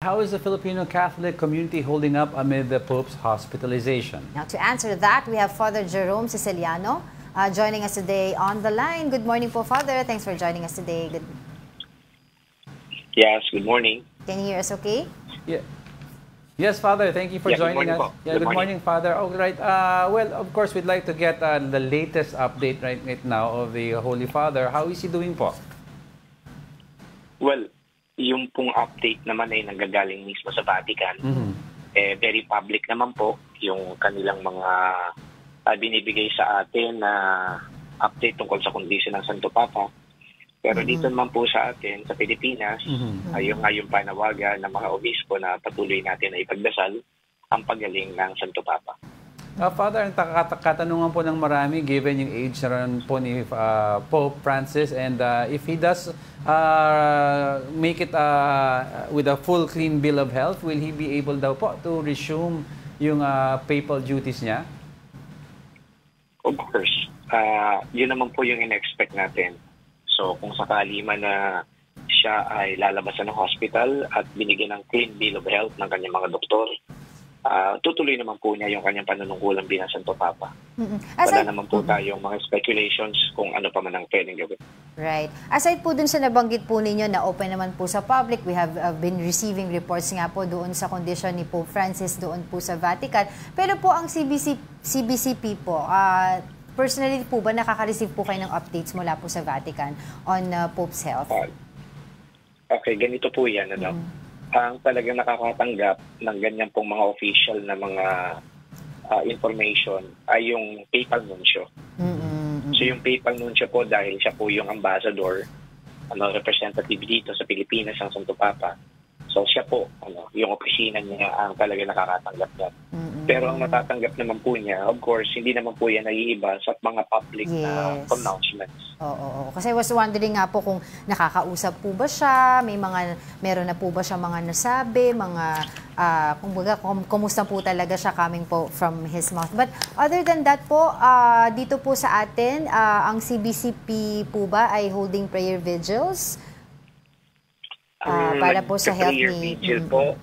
How is the Filipino Catholic community holding up amid the Pope's hospitalization? Now, to answer that, we have Father Jerome Siciliano joining us today on the line. Good morning po, Father. Thanks for joining us today. Yes, good morning. Can you hear us okay? Yeah. Yes, Father. Thank you for joining us. Good morning, Father. Oh, right. Well, of course, we'd like to get the latest update right now of the Holy Father. How is he doing po? Well, yung pong update naman ay nanggagaling mismo sa Vatican. Very public naman po yung kanilang mga binibigay sa atin na update tungkol sa kondisyon ng Santo Papa. Pero dito naman po sa atin, sa Pilipinas, yung panawagan ng mga obispo na patuloy natin na ipagdasal ang pagaling ng Santo Papa. Father, ang katanungan po ng marami, given yung age na rin po ni Pope Francis, and if he does make it with a full clean bill of health, will he be able daw po to resume yung papal duties niya? Of course. Yun naman po yung in-expect natin. So kung sakali man na siya ay lalabasan ng hospital at binigyan ng clean bill of health ng kanyang mga doktor, tutuloy naman po niya yung kanyang panunungkulan bilang Santo Papa. Wala naman po tayong mga speculations kung ano pa man ang pwedeng gawin. Right. Aside po dun sa nabanggit po ninyo na open naman po sa public, we have been receiving reports nga po doon sa kondisyon ni Pope Francis doon po sa Vatican. Pero po ang CBCP po, personally po ba nakaka-receive po kayo ng updates mula po sa Vatican on Pope's health? Okay, ganito po yan. Ang talagang nakakatanggap ng ganyan pong mga official na mga information ay yung papal nuncio. So yung papal nuncio po, dahil siya po yung ambassador, representative dito sa Pilipinas ang Santo Papa. So siya po, yung opisina niya ang talagang nakakatanggap niya. Pero ang natatanggap naman po niya, of course, hindi naman po yan naiiba sa mga public na pronouncements. Oo. Kasi I was wondering nga po kung nakakausap po ba siya, meron na po ba siya mga nasabi, kumusta po talaga siya coming po from his mouth. But other than that po, dito po sa atin, ang CBCP po ba ay holding prayer vigils? Para po sa health ni... Vigil po,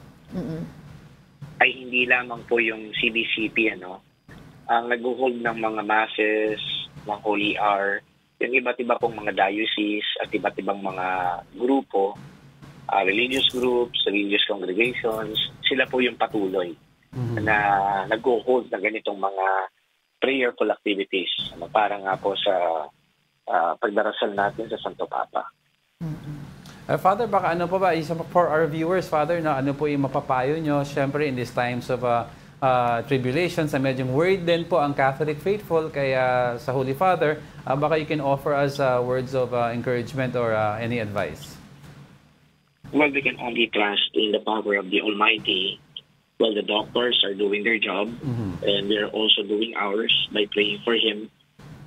ay hindi lamang po yung CBCP, ang nag-hold ng mga masses, ng Holy Hour, yung iba't iba pong mga diocese at iba't ibang mga grupo, religious groups, religious congregations, sila po yung patuloy na nag-hold ng ganitong mga prayerful activities, para nga po sa pagdarasal natin sa Santo Papa. Father, baka ano po ba, for our viewers, Father, na ano po yung mapapayo nyo, syempre in these times of tribulations, medyo worried din po ang Catholic faithful, kaya sa Holy Father, baka you can offer us words of encouragement or any advice. Well, we can only trust in the power of the Almighty. Well, the doctors are doing their job, and we are also doing ours by praying for Him.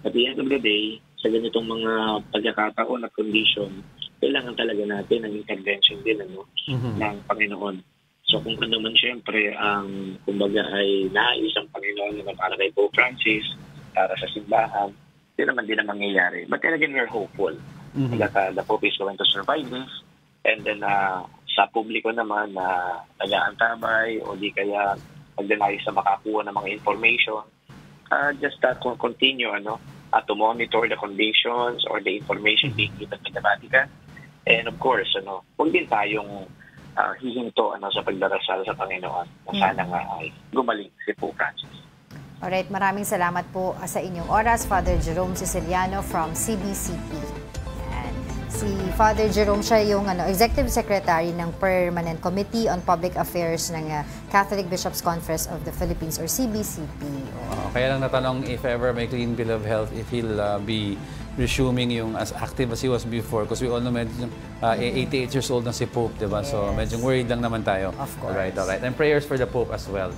At the end of the day, sa ganitong mga pagkakataon at condition, kailangan talaga natin ang intervention din ng Panginoon. So kung ano man siyempre ang kumbaga ay nais ang Panginoon na para kay Pope Francis, para sa simbahan, hindi naman mangyayari. But then again, we're hopeful that the Pope is going to survive this. And then sa publiko naman na nag-aantabay o di kaya magdanay sa makakuha ng mga information, just continue to monitor the conditions or the information being given by the Vatican. And of course, huwag din tayong hihinto sa pagdarasal sa Panginoon na sana nga ay gumaling si Pope Francis. Alright, maraming salamat po sa inyong oras, Father Jerome Siciliano from CBCP. And si Father Jerome, siya yung Executive Secretary ng Permanent Committee on Public Affairs ng Catholic Bishops' Conference of the Philippines or CBCP. Kaya lang natanong if ever may clean bill of health, if he'll be resuming yung as active as he was before, because we all know medyo 88 years old na si Pope, diba? So medyo worried lang naman tayo. Of course. Alright. And prayers for the Pope as well.